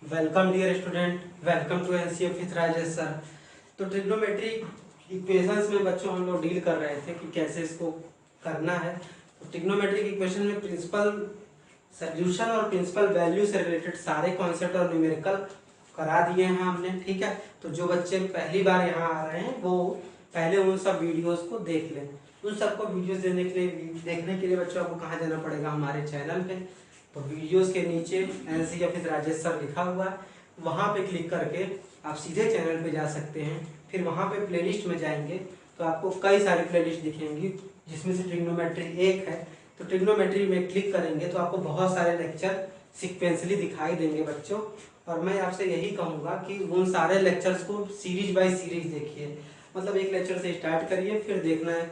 Welcome dear student, welcome to NCF with Rajesh sir. तो trigonometric equations में बच्चों हम लोग डील कर रहे थे कि कैसे इसको करना है। तो ट्रिग्नोमेट्रिक इक्वेशन में प्रिंसिपल सॉल्यूशन और प्रिंसिपल वैल्यू से रिलेटेड सारे कॉन्सेप्ट और न्यूमेरिकल करा दिए हैं हमने, ठीक है। तो जो बच्चे पहली बार यहाँ आ रहे हैं वो पहले उन सब वीडियोस को देख लें। उन सबको वीडियोस देखने के लिए बच्चों आपको कहाँ जाना पड़ेगा, हमारे चैनल पे। तो वीडियोस के नीचे एनसीएफ विद राजेश सर लिखा हुआ है, वहाँ पे क्लिक करके आप सीधे चैनल पे जा सकते हैं। फिर वहाँ पे प्लेलिस्ट में जाएंगे तो आपको कई सारी प्लेलिस्ट दिखेंगी, जिसमें से ट्रिग्नोमेट्री एक है। तो ट्रिग्नोमेट्री में क्लिक करेंगे तो आपको बहुत सारे लेक्चर सिक्वेंसली दिखाई देंगे बच्चों। और मैं आपसे यही कहूँगा कि उन सारे लेक्चर्स को सीरीज बाय सीरीज देखिए। मतलब एक लेक्चर से स्टार्ट करिए, फिर देखना है,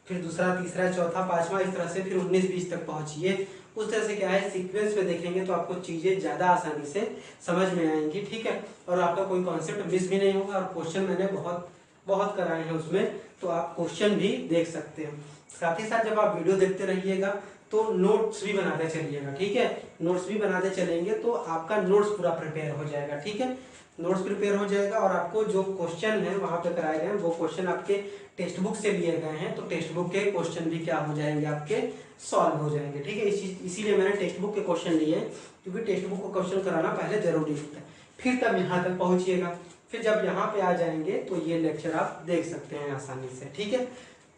फिर दूसरा, तीसरा, चौथा, पांचवा, इस तरह से फिर 19-20 तक पहुंचिए। उस तरह से क्या है, सीक्वेंस में देखेंगे तो आपको चीज़ें ज़्यादा आसानी से समझ में आएंगी, ठीक है। और आपका कोई कॉन्सेप्ट मिस भी नहीं होगा। और क्वेश्चन मैंने बहुत बहुत कराए हैं उसमें, तो आप क्वेश्चन भी देख सकते हैं। साथ ही साथ जब आप वीडियो देखते रहिएगा तो नोट्स भी बनाते चलिएगा, ठीक है। नोट्स भी बनाते चलेंगे तो आपका नोट्स पूरा प्रिपेयर हो जाएगा, ठीक है। नोट्स प्रिपेयर हो जाएगा और आपको जो क्वेश्चन है वहाँ पे कराए गए हैं वो क्वेश्चन आपके टेक्स्ट बुक से लिए गए हैं। तो टेक्स्ट बुक के क्वेश्चन भी क्या हो जाएंगे, आपके सॉल्व हो जाएंगे, ठीक है। इसीलिए मैंने टेक्स्ट बुक के क्वेश्चन लिए, क्योंकि टेक्स्ट बुक को क्वेश्चन कराना पहले जरूरी होता है, फिर तब यहाँ तक पहुँचिएगा। फिर जब यहाँ पे आ जाएंगे तो ये लेक्चर आप देख सकते हैं आसानी से, ठीक है।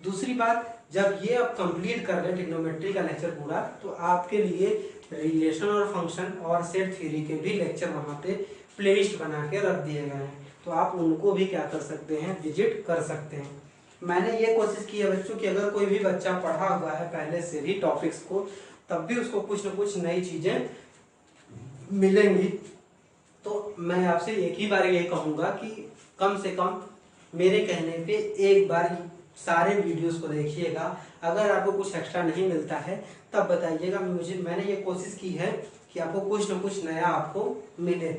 दूसरी बात, जब ये आप कंप्लीट कर रहे हैं ट्रिग्नोमेट्री का लेक्चर पूरा, तो आपके लिए रिलेशन और फंक्शन और सेट थ्योरी के भी लेक्चर वहाँ पे प्लेलिस्ट बना के रख दिए गए हैं। तो आप उनको भी क्या कर सकते हैं, विजिट कर सकते हैं। मैंने ये कोशिश की है बच्चों कि अगर कोई भी बच्चा पढ़ा हुआ है पहले से भी टॉपिक्स को, तब भी उसको कुछ न कुछ नई चीज़ें मिलेंगी। तो मैं आपसे एक ही बार ये कहूँगा कि कम से कम मेरे कहने पे एक बार सारे वीडियोस को देखिएगा। अगर आपको कुछ एक्स्ट्रा नहीं मिलता है तब बताइएगा मुझे। मैंने ये कोशिश की है कि आपको कुछ न कुछ नया आपको मिले।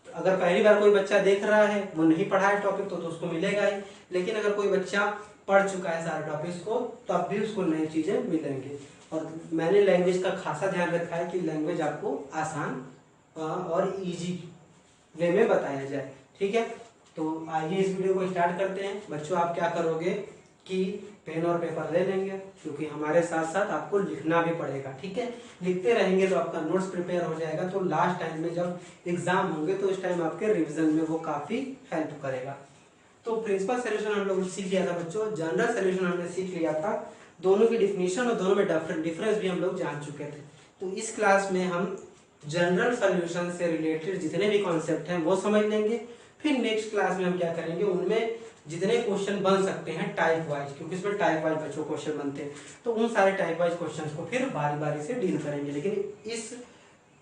अगर पहली बार कोई बच्चा देख रहा है, वो नहीं पढ़ा है टॉपिक, तो उसको मिलेगा ही। लेकिन अगर कोई बच्चा पढ़ चुका है सारे टॉपिक्स को, तब भी उसको नई चीज़ें मिलेंगी। और मैंने लैंग्वेज का खासा ध्यान रखा है कि लैंग्वेज आपको आसान और इजी वे में बताया जाए, ठीक है। तो आइए इस वीडियो को स्टार्ट करते हैं। बच्चों, आप क्या करोगे कि पेन और पेपर ले लेंगे, क्योंकि हमारे साथ साथ आपको लिखना भी पड़ेगा, ठीक है। लिखते रहेंगे तो आपका नोट्स प्रिपेयर हो जाएगा। तो लास्ट टाइम में जब एग्जाम होंगे तो उस टाइम आपके रिवीजन में वो काफ़ी हेल्प करेगा। तो प्रिंसिपल सोल्यूशन हम लोग सीख लिया था बच्चों, जनरल सोल्यूशन हमने सीख लिया था। दोनों की डिफिनीशन और दोनों में डिफरेंस भी हम लोग जान चुके थे। तो इस क्लास में हम जनरल सोल्यूशन से रिलेटेड जितने भी कॉन्सेप्ट हैं वो समझ लेंगे। फिर नेक्स्ट क्लास में हम क्या करेंगे, उनमें जितने क्वेश्चन बन सकते हैं टाइप वाइज, क्योंकि इसमें टाइप वाइज बच्चों क्वेश्चन बनते हैं, तो उन सारे टाइप वाइज क्वेश्चंस को फिर बारी बारी से डील करेंगे। लेकिन इस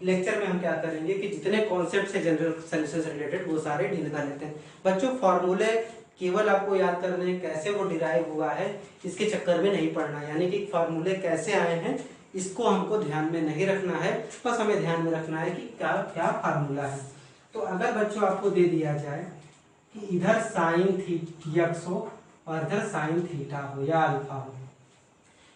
लेक्चर में हम क्या करेंगे कि जितने कॉन्सेप्ट है जनरल सोल्यूशन से रिलेटेड वो सारे डील कर लेते हैं। बच्चों, फॉर्मूले केवल आपको याद करने हैं, कैसे वो डिराइव हुआ है इसके चक्कर में नहीं पड़ना, यानी कि फॉर्मूले कैसे आए हैं इसको हमको ध्यान में नहीं रखना है। बस हमें ध्यान में रखना है कि क्या क्या फार्मूला है। तो अगर बच्चों आपको दे दिया जाए कि इधर साइन एक्स हो और इधर साइन थीटा हो या अल्फा हो,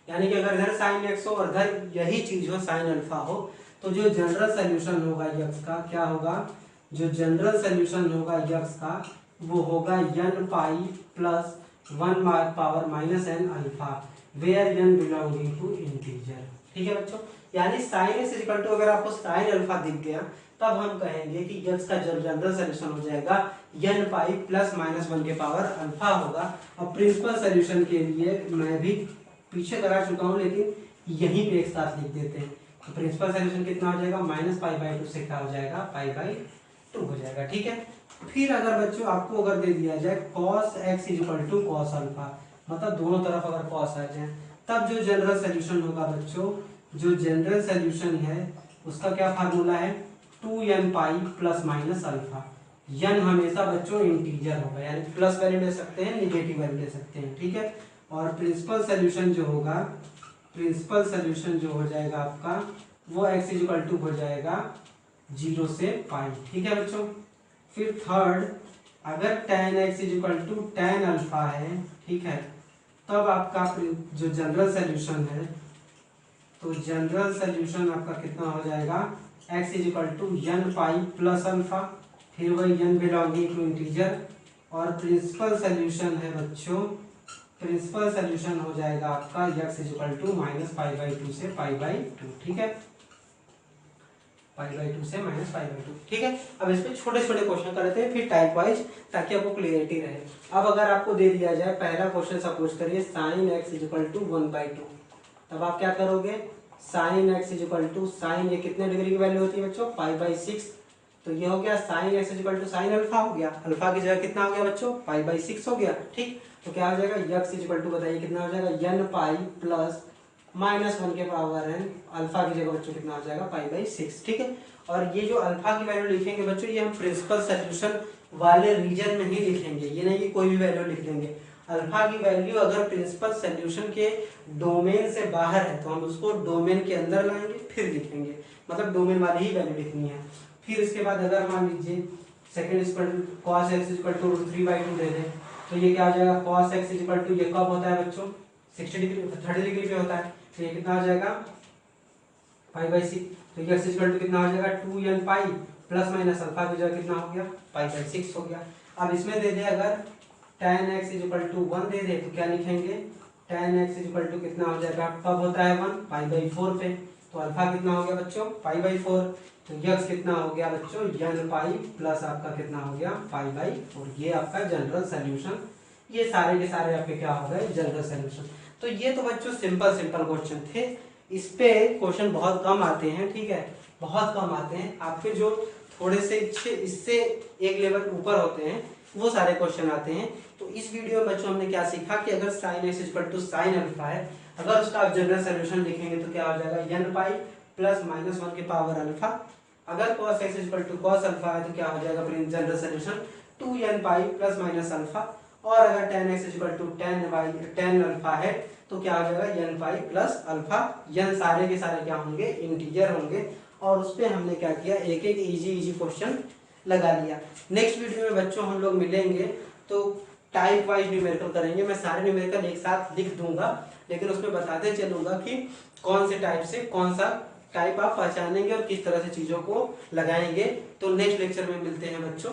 यानी कि अगर इधर साइन एक्स हो और इधर यही चीज हो साइन अल्फा हो, तो जो जनरल सोल्यूशन होगा यक्स का क्या होगा, जो जनरल सोल्यूशन होगा यक्स का वो होगा n pi plus 1 power minus n alpha, where n belonging to integer, ठीक है बच्चों। यानी साइन एक्स इक्वल टू, अगर आपको साइन अल्फा दिख गया तब हम कहेंगे कि यक्स का जनरल सोल्यूशन हो जाएगा n पाई प्लस माइनस 1 के पावर अल्फा होगा। और प्रिंसिपल सोल्यूशन के लिए मैं भी पीछे करा चुका हूँ, लेकिन यहीं पे एक साथ लिख देते हैं। तो प्रिंसिपल सोल्यूशन कितना हो जाएगा, माइनस पाई बाई 2 से क्या हो जाएगा, पाई बाई 2 हो जाएगा, ठीक है। फिर अगर बच्चों आपको अगर दे दिया जाए cos x equal to cos alpha, मतलब दोनों तरफ अगर cos आ जाए, तब जो जनरल सोल्यूशन होगा बच्चों, जो जनरल सोल्यूशन है उसका क्या फार्मूला है, 2n pi plus minus alpha. n हमेशा बच्चों इंटीजर होगा, यानी प्लस वैल्यू ले सकते हैं, निगेटिव वैल्यू ले सकते हैं, ठीक है। और प्रिंसिपल सोल्यूशन जो होगा, प्रिंसिपल सोल्यूशन जो हो जाएगा आपका, वो x इक्वल टू हो जाएगा 0 से पाई, ठीक है बच्चों। फिर थर्ड, अगर tan x equal to tan alpha है, ठीक है, तब आपका जो जनरल सोल्यूशन है, तो जनरल सोल्यूशन आपका कितना हो जाएगा, x is equal to n pi plus alpha, फिर वही n बिलोंगिंग टू इंटीजर, और प्रिंसिपल सोल्यूशन है बच्चों, प्रिंसिपल सोल्यूशन हो जाएगा आपका x is equal to minus pi by two से पाई बाई टू, ठीक है, पाई बाई टू से माइनस पाई बाई टू, ठीक है। अब इस पे छोटे छोटे क्वेश्चन कर लेते हैं फिर टाइप वाइज, ताकि आपको क्लियरिटी रहे। अब अगर आपको दे दिया जाए पहला क्वेश्चन, सपोज करिए sine x is equal to 1/2, तब आप क्या करोगे, sine x is equal to sine, ये कितने डिग्री की वैल्यू होती है बच्चों, पाई/6, तो ये हो गया sine x is equal to sine alpha हो गया, अल्फा की जगह कितना हो गया बच्चों, पाई/6 हो गया, ठीक। तो क्या हो जाएगा, एक्स इज इक्वल टू बताइए कितना हो जाएगा, n पाई प्लस -1 के पावर n, अल्फा की जगह बच्चों कितना हो जाएगा, पाई/6, ठीक है। और ये जो अल्फा की वैल्यू लिखेंगे बच्चों, ये हम प्रिंसिपल सोल्यूशन वाले रीजन में ही लिखेंगे, ये नहीं कि कोई भी वैल्यू लिख देंगे। अल्फा की वैल्यू अगर प्रिंसिपल सोल्यूशन के डोमेन से बाहर है तो हम उसको डोमेन के अंदर लाएंगे फिर लिखेंगे, मतलब डोमेन वाली ही वैल्यू लिखनी है। फिर इसके बाद अगर मान लीजिए second equal cos x equal to 3/2 दे दें, तो ये क्या हो जाएगा, cos x इक्वल टू, ये कब होता है बच्चों, 60 डिग्री 30 डिग्री पे होता है, तो ये कितना हो जाएगा, पाई/6, तो ये x इक्वल टू कितना हो जाएगा, 2n pi plus minus alpha की जगह कितना हो गया, पाई/6 हो गया। अब इसमें दे दे अगर tan x इक्वल टू 1 दे दे, तो क्या लिखेंगे, tan x इक्वल टू कितना हो जाएगा, कब होता है 1, पाई/4 पे, तो अल्फा कितना हो गया बच्चों, पाई/4, तो x कितना हो गया बच्चों, n पाई प्लस आपका कितना हो गया, पाई/4, ये आपका जनरल सोल्यूशन, ये सारे के सारे आपके क्या हो गए, जनरल सोल्यूशन। तो ये तो बच्चों सिंपल क्वेश्चन थे, इस पे क्वेश्चन बहुत कम आते हैं, ठीक है, बहुत कम आते हैं। आपके जो थोड़े से इससे एक लेवल ऊपर होते हैं वो सारे क्वेश्चन आते हैं। तो इस वीडियो में बच्चों हमने क्या सीखा कि अगर sine x equal to sine alpha है, अगर उसका आप जनरल सोल्यूशन लिखेंगे तो क्या हो जाएगा, n पाई प्लस -1 के पावर अल्फा। अगर cos x equal to cos alpha है तो क्या हो जाएगा general solution, 2n pi plus minus alpha. और अगर tan x equal to tan alpha है तो क्या हो जाएगा, n pi plus alpha. n सारे के सारे क्या होंगे, इंटीजर होंगे, और उस पर हमने क्या किया, एक एक इजी क्वेश्चन लगा लिया। नेक्स्ट वीडियो में बच्चों हम लोग मिलेंगे तो टाइप वाइज न्यूमेरिकल करेंगे। मैं सारे न्यूमेरिकल एक साथ लिख दूंगा, लेकिन उसमें बताते चलूंगा कि कौन से टाइप से कौन सा टाइप आप पहचानेंगे और किस तरह से चीजों को लगाएंगे। तो नेक्स्ट लेक्चर में मिलते हैं बच्चों।